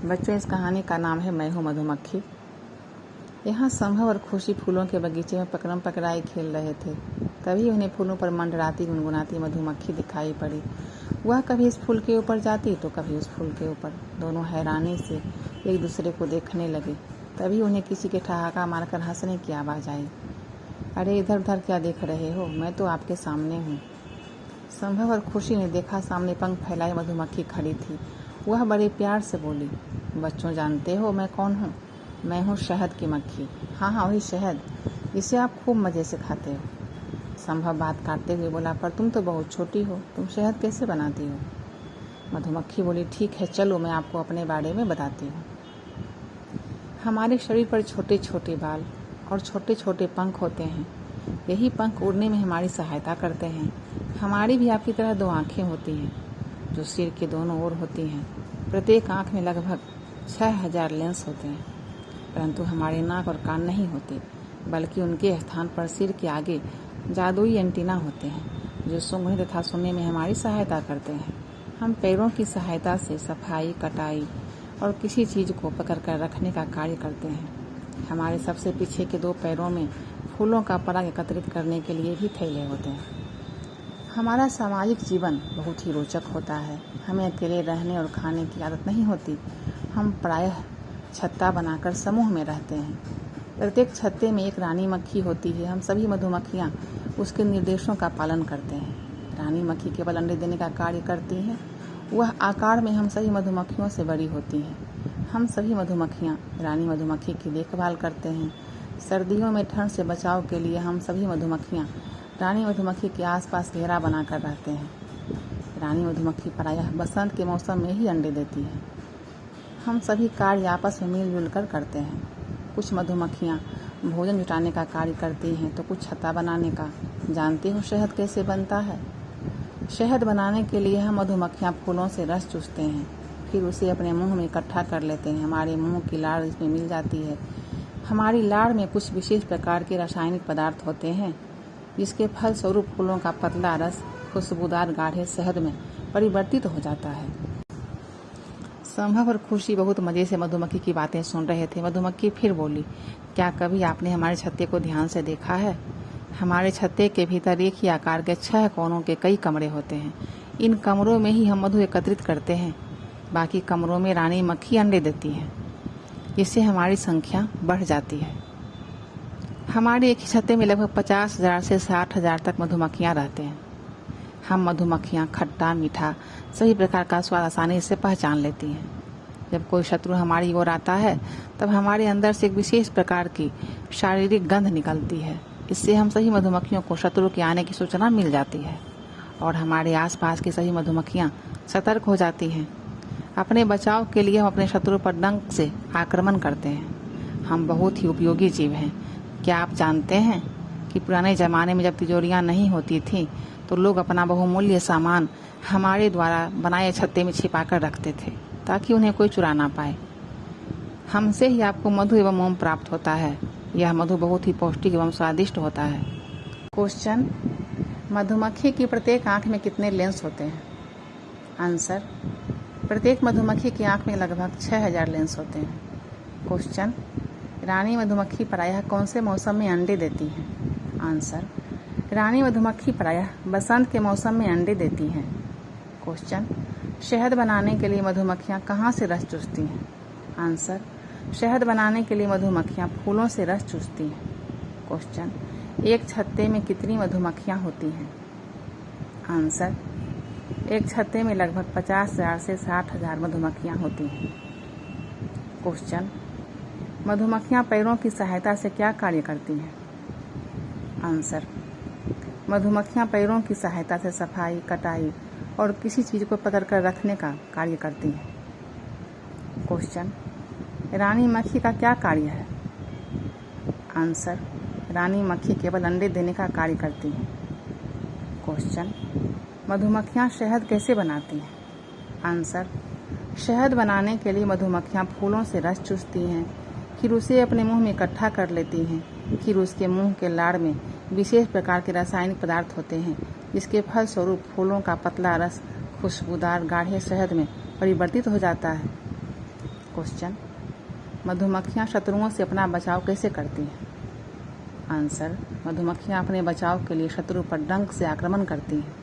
बच्चों, इस कहानी का नाम है मैं हूँ मधुमक्खी। यहाँ संभव और खुशी फूलों के बगीचे में पकड़म पकड़ाई खेल रहे थे। तभी उन्हें फूलों पर मंडराती गुनगुनाती मधुमक्खी दिखाई पड़ी। वह कभी इस फूल के ऊपर जाती तो कभी उस फूल के ऊपर। दोनों हैरानी से एक दूसरे को देखने लगे। तभी उन्हें किसी के ठहाका मारकर हंसने की आवाज़ आई। अरे इधर उधर क्या देख रहे हो, मैं तो आपके सामने हूँ। संभव और खुशी ने देखा, सामने पंख फैलाए मधुमक्खी खड़ी थी। वह बड़े प्यार से बोली, बच्चों जानते हो मैं कौन हूँ? मैं हूँ शहद की मक्खी। हाँ, वही शहद जिसे आप खूब मज़े से खाते हो। संभव बात काटते हुए बोला, पर तुम तो बहुत छोटी हो, तुम शहद कैसे बनाती हो? मधुमक्खी बोली, ठीक है, चलो मैं आपको अपने बारे में बताती हूँ। हमारे शरीर पर छोटे छोटे बाल और छोटे छोटे पंख होते हैं। यही पंख उड़ने में हमारी सहायता करते हैं। हमारी भी आपकी तरह 2 आँखें होती हैं जो सिर के दोनों ओर होती हैं। प्रत्येक आँख में लगभग 6000 लेंस होते हैं, परंतु हमारे नाक और कान नहीं होते, बल्कि उनके स्थान पर सिर के आगे जादुई एंटीना होते हैं जो सूंघने तथा सुनने में हमारी सहायता करते हैं। हम पैरों की सहायता से सफाई, कटाई और किसी चीज़ को पकड़कर रखने का कार्य करते हैं। हमारे सबसे पीछे के 2 पैरों में फूलों का पराग एकत्रित करने के लिए भी थैले होते हैं। हमारा सामाजिक जीवन बहुत ही रोचक होता है। हमें अकेले रहने और खाने की आदत नहीं होती। हम प्रायः छत्ता बनाकर समूह में रहते हैं। प्रत्येक छत्ते में एक रानी मक्खी होती है। हम सभी मधुमक्खियाँ उसके निर्देशों का पालन करते हैं। रानी मक्खी केवल अंडे देने का कार्य करती है। वह आकार में हम सभी मधुमक्खियों से बड़ी होती हैं। हम सभी मधुमक्खियाँ रानी मधुमक्खी की देखभाल करते हैं। सर्दियों में ठंड से बचाव के लिए हम सभी मधुमक्खियाँ रानी मधुमक्खी के आसपास घेरा बनाकर रहते हैं। रानी मधुमक्खी प्रायः बसंत के मौसम में ही अंडे देती है। हम सभी कार्य आपस में मिलजुल कर करते हैं। कुछ मधुमक्खियाँ भोजन जुटाने का कार्य करती हैं तो कुछ छत्ता बनाने का। जानते हो शहद कैसे बनता है? शहद बनाने के लिए हम मधुमक्खियाँ फूलों से रस चूसते हैं, फिर उसे अपने मुंह में इकट्ठा कर लेते हैं। हमारे मुंह की लाड़ इसमें मिल जाती है। हमारी लाड़ में कुछ विशेष प्रकार के रासायनिक पदार्थ होते हैं, जिसके फलस्वरूप फूलों का पतला रस खुशबूदार गाढ़े शहद में परिवर्तित हो जाता है। संभव और खुशी बहुत मज़े से मधुमक्खी की बातें सुन रहे थे। मधुमक्खी फिर बोली, क्या कभी आपने हमारे छत्ते को ध्यान से देखा है? हमारे छत्ते के भीतर एक ही आकार के 6 कोनों के कई कमरे होते हैं। इन कमरों में ही हम मधु एकत्रित करते हैं। बाकी कमरों में रानी मक्खी अंडे देती है, जिससे हमारी संख्या बढ़ जाती है। हमारे एक ही छत्ते में लगभग 50,000 से 60,000 तक मधुमक्खियाँ रहते हैं। हम मधुमक्खियाँ खट्टा मीठा सभी प्रकार का स्वाद आसानी से पहचान लेती हैं। जब कोई शत्रु हमारी ओर आता है तब हमारे अंदर से एक विशेष प्रकार की शारीरिक गंध निकलती है। इससे हम सभी मधुमक्खियों को शत्रु के आने की सूचना मिल जाती है और हमारे आसपास की सभी मधुमक्खियाँ सतर्क हो जाती हैं। अपने बचाव के लिए हम अपने शत्रु पर डंक से आक्रमण करते हैं। हम बहुत ही उपयोगी जीव हैं। क्या आप जानते हैं कि पुराने ज़माने में जब तिजोरियाँ नहीं होती थीं तो लोग अपना बहुमूल्य सामान हमारे द्वारा बनाए छत्ते में छिपा कर रखते थे, ताकि उन्हें कोई चुरा ना पाए। हमसे ही आपको मधु एवं मोम प्राप्त होता है। यह मधु बहुत ही पौष्टिक एवं स्वादिष्ट होता है। क्वेश्चन, मधुमक्खी की प्रत्येक आँख में कितने लेंस होते हैं? आंसर, प्रत्येक मधुमक्खी की आँख में लगभग 6000 लेंस होते हैं। क्वेश्चन, रानी मधुमक्खी प्रायः कौन से मौसम में अंडे देती हैं? आंसर, रानी मधुमक्खी प्रायः बसंत के मौसम में अंडे देती हैं। क्वेश्चन, शहद बनाने के लिए मधुमक्खियाँ कहाँ से रस चूसती हैं? आंसर, शहद बनाने के लिए मधुमक्खियाँ फूलों से रस चूसती हैं। क्वेश्चन, एक छत्ते में कितनी मधुमक्खियाँ होती हैं? आंसर, एक छत्ते में लगभग 50,000 से 60,000 मधुमक्खियाँ होती हैं। क्वेश्चन, मधुमक्खियाँ पैरों की सहायता से क्या कार्य करती हैं? आंसर, मधुमक्खियाँ पैरों की सहायता से सफाई, कटाई और किसी चीज़ को पकड़कर रखने का कार्य करती हैं। क्वेश्चन, रानी मक्खी का क्या कार्य है? आंसर, रानी मक्खी केवल अंडे देने का कार्य करती हैं। क्वेश्चन, मधुमक्खियाँ शहद कैसे बनाती हैं? आंसर, शहद बनाने के लिए मधुमक्खियाँ फूलों से रस चूसती हैं, फिर उसे अपने मुंह में इकट्ठा कर लेती हैं। फिर उसके मुंह के लाड़ में विशेष प्रकार के रासायनिक पदार्थ होते हैं, जिसके फलस्वरूप फूलों का पतला रस खुशबूदार गाढ़े शहद में परिवर्तित हो जाता है। क्वेश्चन, मधुमक्खियाँ शत्रुओं से अपना बचाव कैसे करती हैं? आंसर, मधुमक्खियाँ अपने बचाव के लिए शत्रु पर डंक से आक्रमण करती हैं।